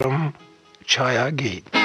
छाया गीत।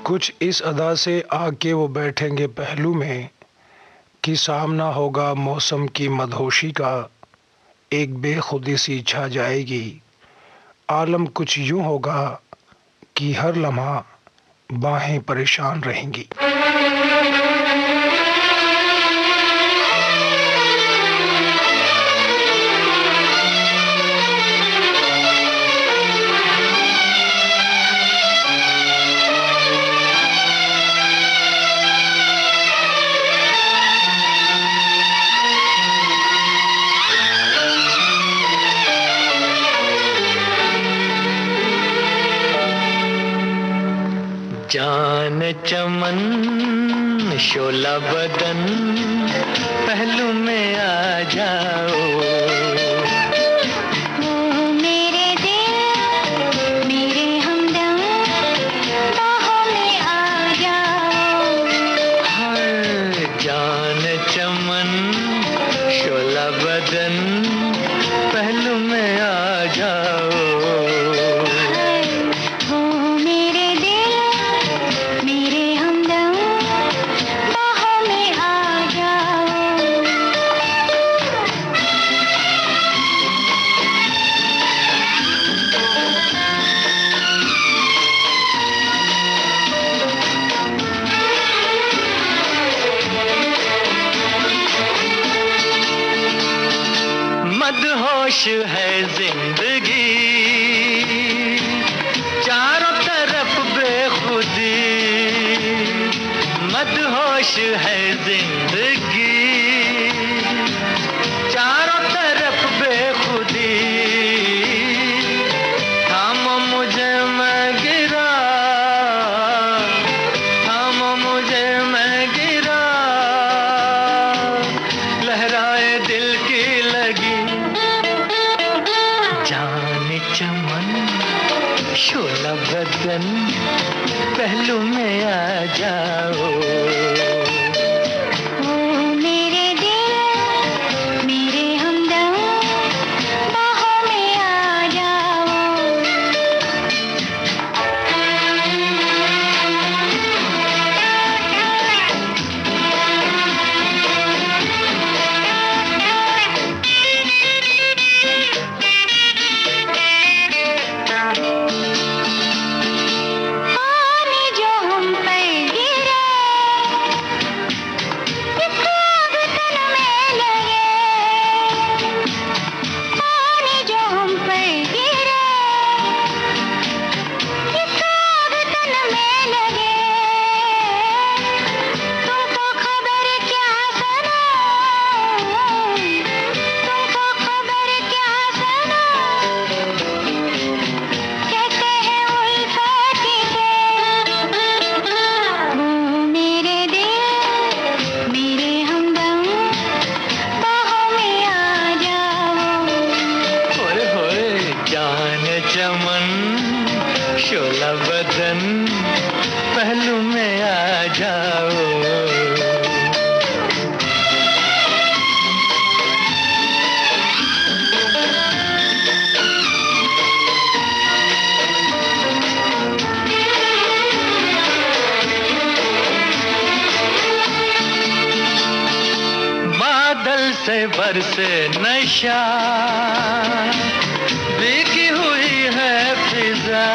कुछ इस अदा से आके वो बैठेंगे पहलू में कि सामना होगा मौसम की मदहोशी का, एक बेखुदी सी छा जाएगी। आलम कुछ यूं होगा कि हर लम्हा बाहें परेशान रहेंगी। जान चमन शोला बदन पहलू में आ जाओ, मेरे दिल मेरे हमदम बाहों में आ जाओ। हर जान चमन शोला बदन पहलू में आ जाओ, हो मेरे खामोश है जिंदगी, चारों तरफ बेखुदी, थामो मुझे मैं गिरा, थामो मुझे मैं गिरा, लहराए दिल की लगी। जान चमन शोला बदन, पहलू में आ जाओ। ओ मेरे दिल मेरे हमदम, बाहों में आ जाओ। पानी जो हम पर गिरे, एक आग तन में लगे। पानी जो हम पर गिरे, एक आग तन में लगे। तुमको खबर क्या सुनाऊं, तुमको खबर क्या सुनाऊं, कहते हैं उल्फत से। ओ मेरे दिल मेरे हमदम, बाहों में आ जाओ। होए होए जान चमन शोला बदन, पहलू में आ जाओ। बादल से बरसे नशा, भीगी हुई है फिजा,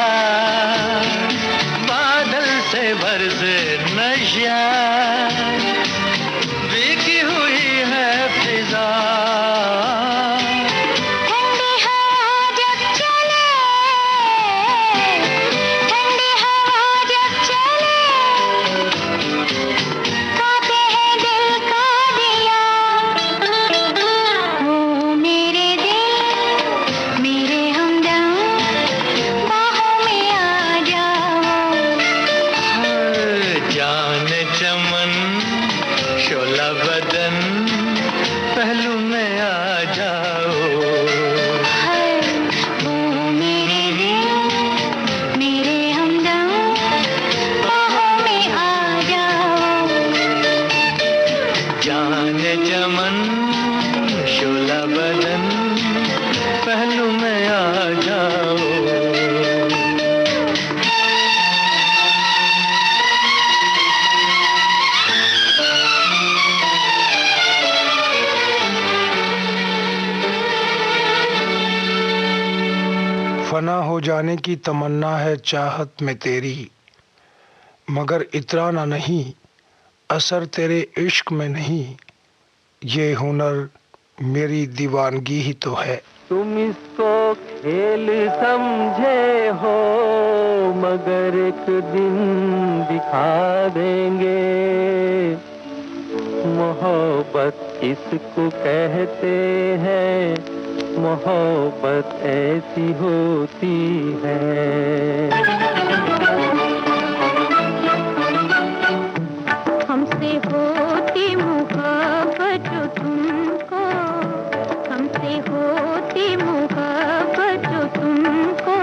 बादल से बरसे नशा, भीगी हुई है फिजा। ठंडी हवा जब चले, ठंडी हवा जब चले, कांपे हैं दिल का दिया। ओ मेरे दिल मेरे हमदम, बाहों में आ जाओ। जान चमन शोला बदन, पहलू में आ जाओ। ओ मेरे दिल मेरे हमदम, बाहों में आ जाओ। जान चमन शोला बदन, पहलू में आ जाओ। फना हो जाने की तमन्ना है चाहत में तेरी, मगर इतराना नहीं असर तेरे इश्क में नहीं। ये हुनर मेरी दीवानगी ही तो है। तुम इसको खेल समझे हो, मगर एक दिन दिखा देंगे। मोहब्बत इसको कहते हैं, मोहब्बत ऐसी होती है। हमसे होती मोहब्बत जो तुमको, हमसे होती मोहब्बत जो तुमको,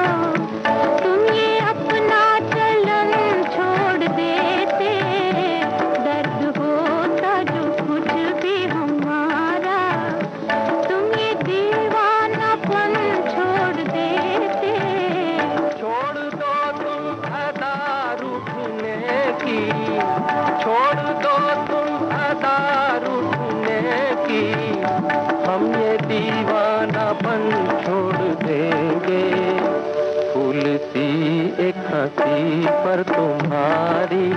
तुम ये अपना चलन छोड़ देते। दर्द होता जो कुछ भी हमारा, तुम ये दीवानापन छोड़ देते। छोड़ दो तुम अदा रूठने की, छोड़ दो तुम अदा रूठने की, हम ये दीवानापन छोड़ देंगे। फूल सी एक हंसी पर तुम्हारी,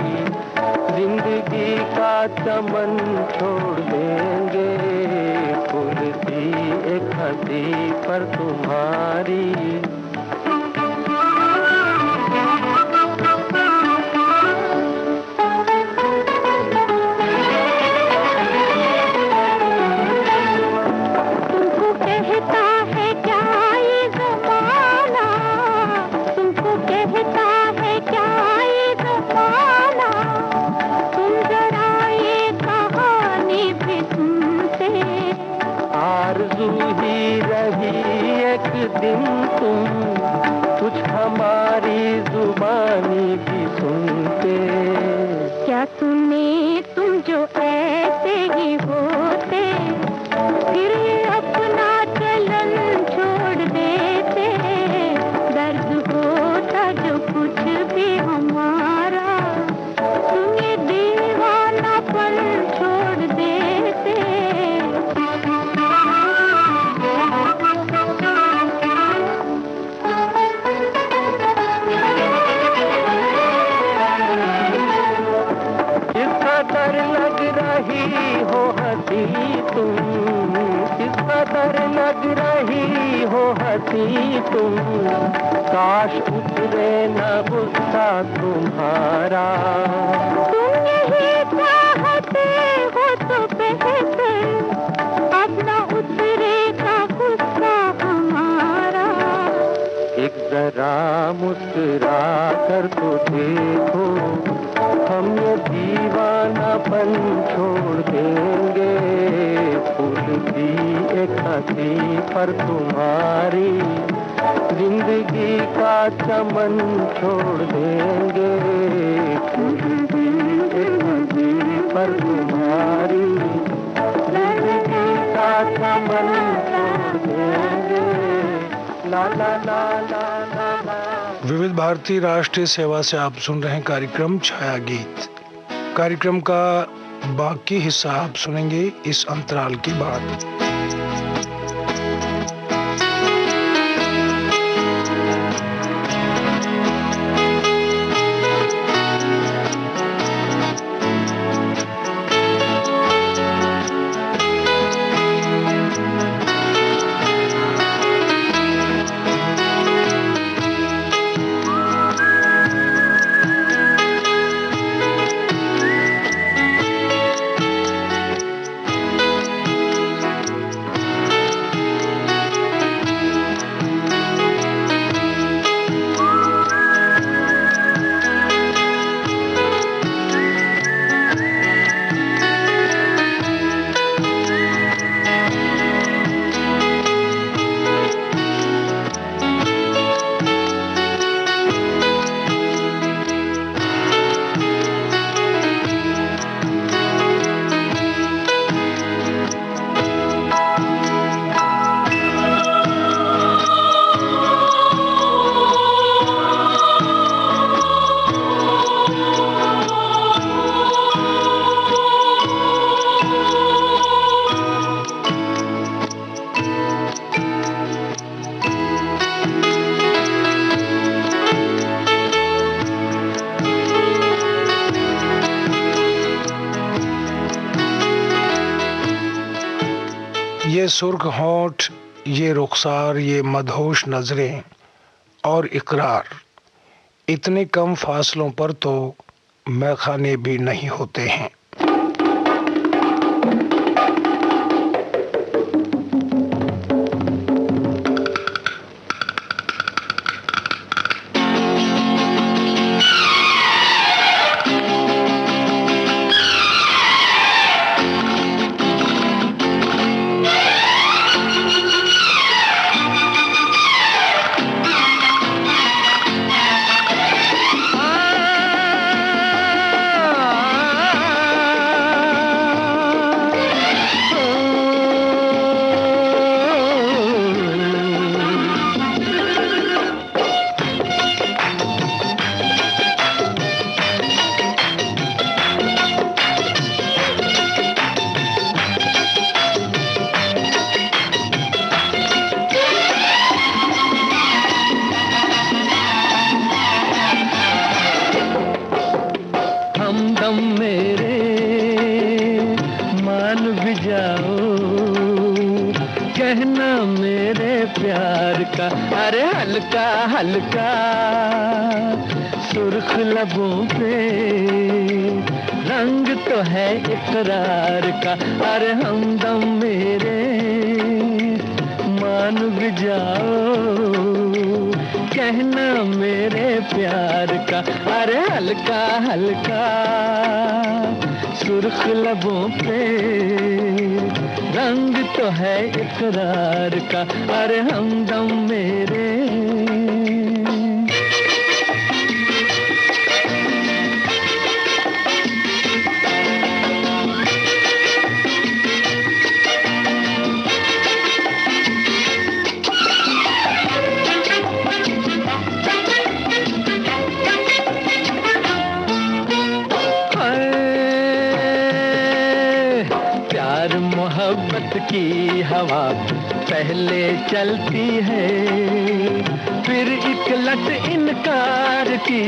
जिंदगी का चमन छोड़ देंगे। फूल सी एक हंसी पर तुम्हारी, सुनते। क्या सुने तुम जो ऐसे ही होते, फिर अपना चलन छोड़ देते। दर्द होता जो कुछ भी हमारा, तुम ये दीवानापन छोड़ देते। किस कदर लग रही हो हंसी तुम, किस कदर लग रही हो हंसी तुम। काश उतरे न गुस्सा तुम्हारा। तुम यही चाहते हो तो बेहतर, अब न उतरेगा गुस्सा हमारा। एक जरा मुस्कुरा कर तो देखो, हम ये दीवानापन छोड़ देंगे। फूल की एक हंसी पर तुम्हारी, जिंदगी का चमन छोड़ देंगे। फूल की एक हंसी पर तुम्हारी, जिंदगी का चमन छोड़ देंगे। ला ला ला ला ला ला। विविध भारती राष्ट्रीय सेवा से आप सुन रहे हैं कार्यक्रम छाया गीत। कार्यक्रम का बाकी हिस्सा आप सुनेंगे इस अंतराल के बाद। ये सुर्ख होंठ, ये रुखसार, ये मदहोश नजरें और इकरार, इतने कम फासलों पर तो मैखाने भी नहीं होते हैं। अरे हल्का हल्का सुर्ख लबों पे रंग तो है इकरार का। अरे हमदम मेरे मान भी जाओ कहना मेरे प्यार का। अरे हल्का हल्का सुर्ख लबों पे रंग तो है इकरार का। अरे हमदम मेरे मोहब्बत की हवा पहले चलती है, फिर एक लट इनकार की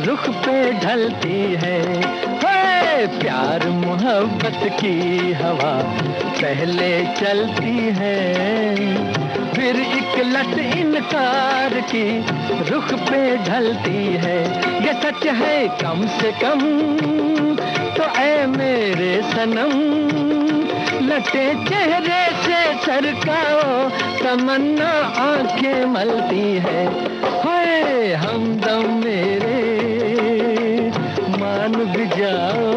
रुख पे ढलती है। प्यार मोहब्बत की हवा पहले चलती है, फिर एक लट इनकार की रुख पे ढलती है। ये सच है कम से कम तो ऐ मेरे सनम, लटे चेहरे से सरकाओ तमन्ना आंखें मलती है। हाय हमदम मेरे मान भी जाओ,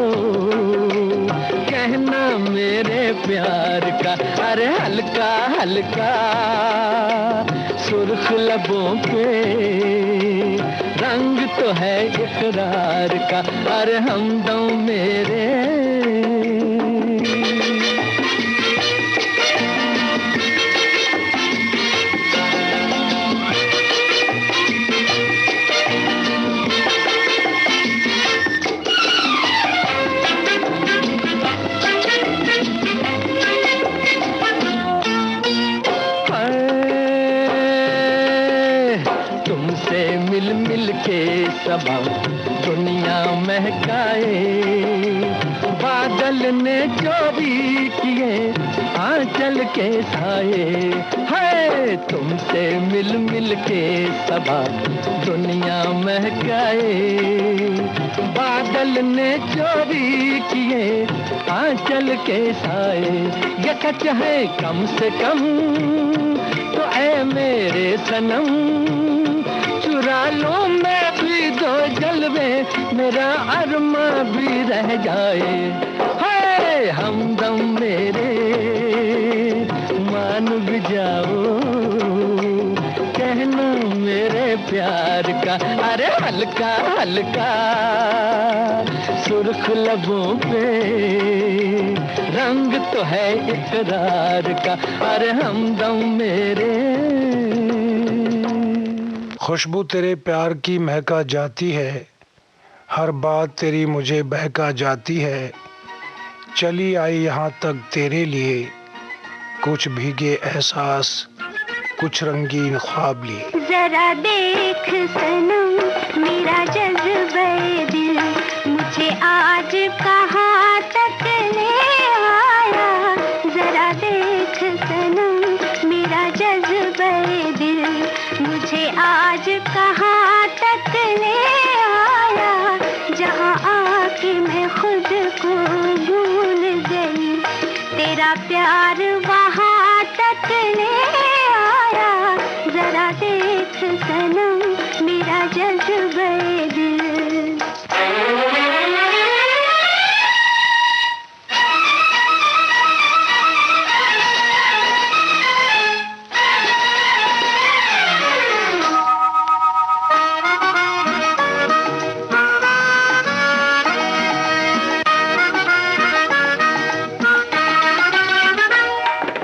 कहना मेरे प्यार का अरे हल्का हल्का सुर्ख लबों पे रंग तो है इकरार का, अरे हमदम मेरे। मिल मिल के सबा दुनिया महकाए, बादल ने चोरी किए आंचल के साए। है तुमसे मिल मिल के सबा दुनिया महकाए, बादल ने चोरी किए आंचल के साए। ये सच है कम से कम तो ऐ मेरे सनम, चुरा लो मैं भी दो जलवे मेरा अरमा भी रह जाए। हाय हमदम मेरे मान भी जाओ, कहना मेरे प्यार का अरे हल्का हल्का सुर्ख लबों पे रंग तो है इकरार का, अरे हमदम मेरे। खुशबू तेरे प्यार की महका जाती है, हर बात तेरी मुझे बहका जाती है। चली आई यहाँ तक तेरे लिए, कुछ भीगे एहसास कुछ रंगीन ख्वाब लिए। जरा देख सनम मेरा जज्बे दिल, मुझे आज कहाँ तक ले आया। जरा देख सनम मेरा जज्बे दिल, मुझे आज कहाँ तक ले आया। जहाँ आके मैं खुद को भूल गई, तेरा प्यार वहाँ तक ले आया। जरा देख सनम मेरा जज्बे दिल।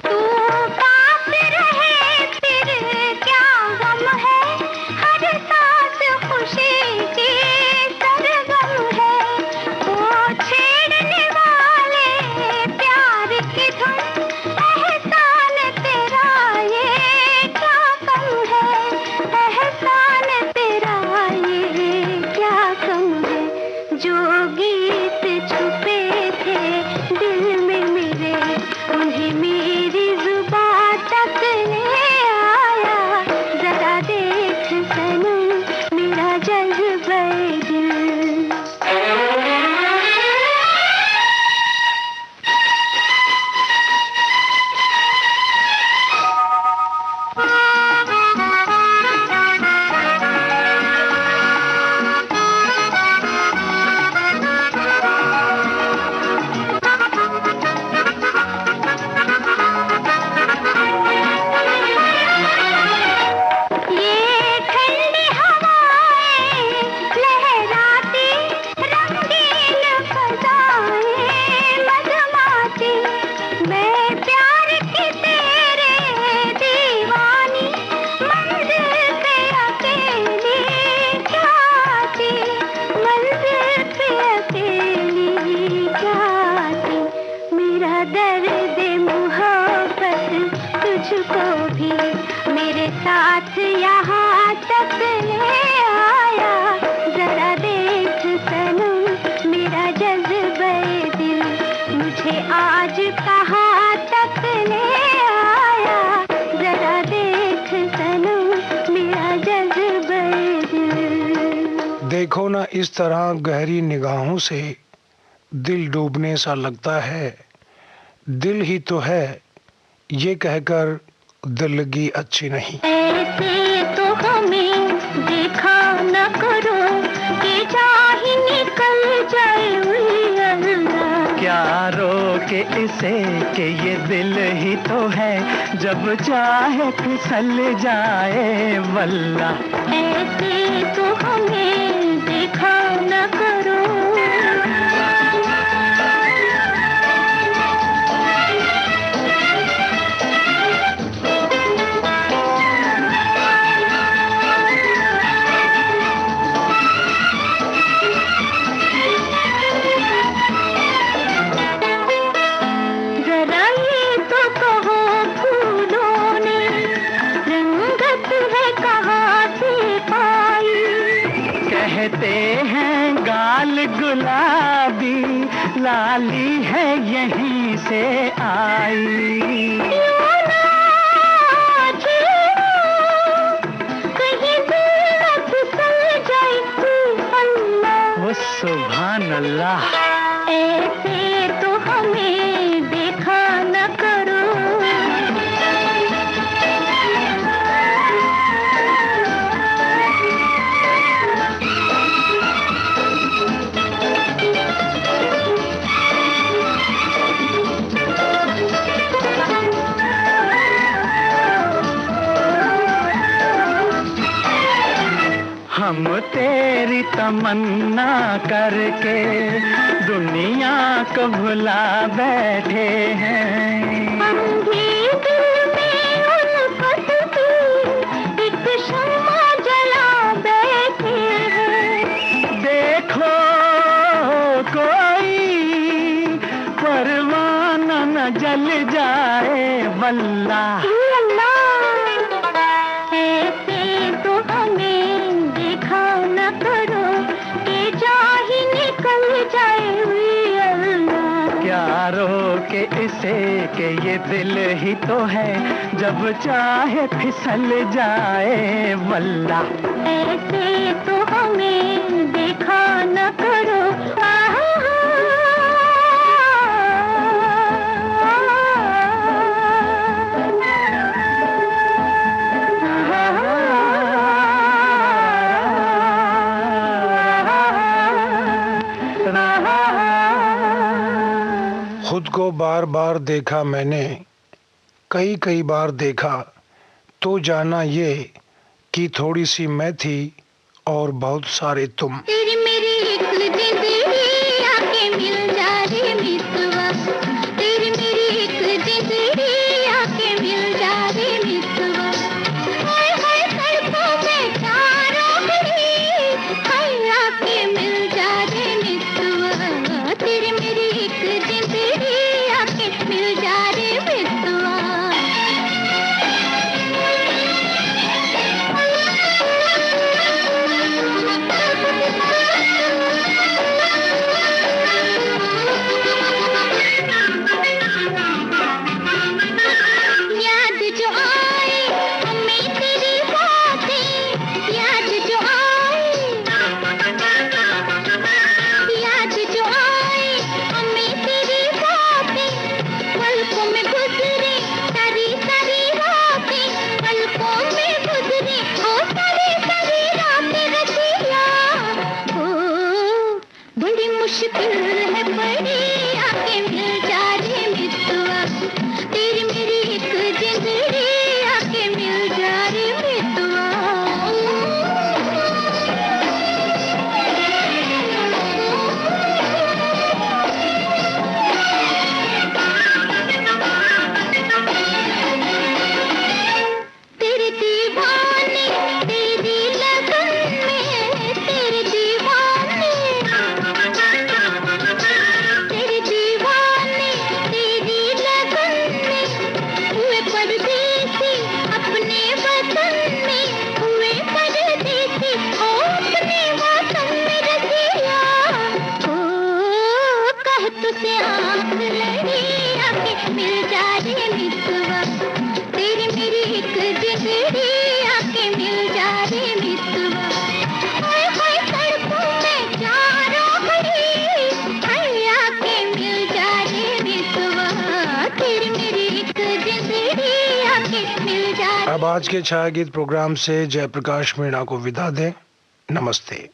तू पास रहे आज कहाँ तक ले आया, जरा देख सनम मेरा जज्बे दिल। देखो ना इस तरह गहरी निगाहों से दिल डूबने सा लगता है, दिल ही तो है ये कहकर दिल लगी अच्छी नहीं। ऐसे तो हमें देखा न करो कि चाहे निकल जाए अल्लाह। क्या रोके इसे कि ये दिल ही तो है, जब चाहे फिसल जाए वल्ला। ऐसे तो हमें देखा न करो। कहते हैं गाल गुलाबी, लाली है यहीं से आई। कहीं दिल फिसल जाए अल्लाह। ओ सुभान अल्लाह। ऐसे तो हमें देखा न करो। हम तेरी तमन्ना करके दुनिया को भुला बैठे हैं। हम भी दिल में उल्फत की एक शम्मा जला बैठे हैं। देखो कोई परवाना न जल जाए वल्ला। ऐसे तो हमें देखा न करो कि चाहे निकल जाए अल्लाह। क्या रोके इसे कि ये दिल ही तो है, जब चाहे फिसल जाए वल्ला। ऐसे तो हमें देखा न करो। खुद को बार बार देखा मैंने, कई कई बार देखा तो जाना ये कि थोड़ी सी मैं थी और बहुत सारे तुम। तेरी मेरी एक जिंदगी आके मिल जा रे मितवा, तेरी मेरी एक जिंदगी आके मिल जा रे मितवा। हाय हाय सड़कों में चारों गली, हाय आके मिल जा रे मितवा। तेरी मेरी एक जिंदगी आके मिल जा रे मितवा। याद जो आए हमें तेरी बातें, याद जो आए, याद जो आए हमें तेरी बातें। पलकों में गुजरे सारी सारी रातें, पलकों में गुजरे ओ सारी सारी रातें रतिया। ओ बड़ी मुश्किल है बड़ी, आके मिल जा रे मितवा। तेरी मेरी एक जिंदगी आके मिल जा रे मितवा। तेरे दीवाने तेरी लगन में, तेरे दीवाने, तेरे दीवाने तेरी लगन में। मिल जा रे मितवा, तेरी मेरी एक जिंदड़ी आके मिल जा रे मितवा। हाय हाय सड़कों में चारों घड़ी, हाय आके मिल जा रे मितवा, तेरी मेरी एक जिंदड़ी आके मिल जा। अब आज के छाया गीत प्रोग्राम से जयप्रकाश मीणा को विदा दें। नमस्ते।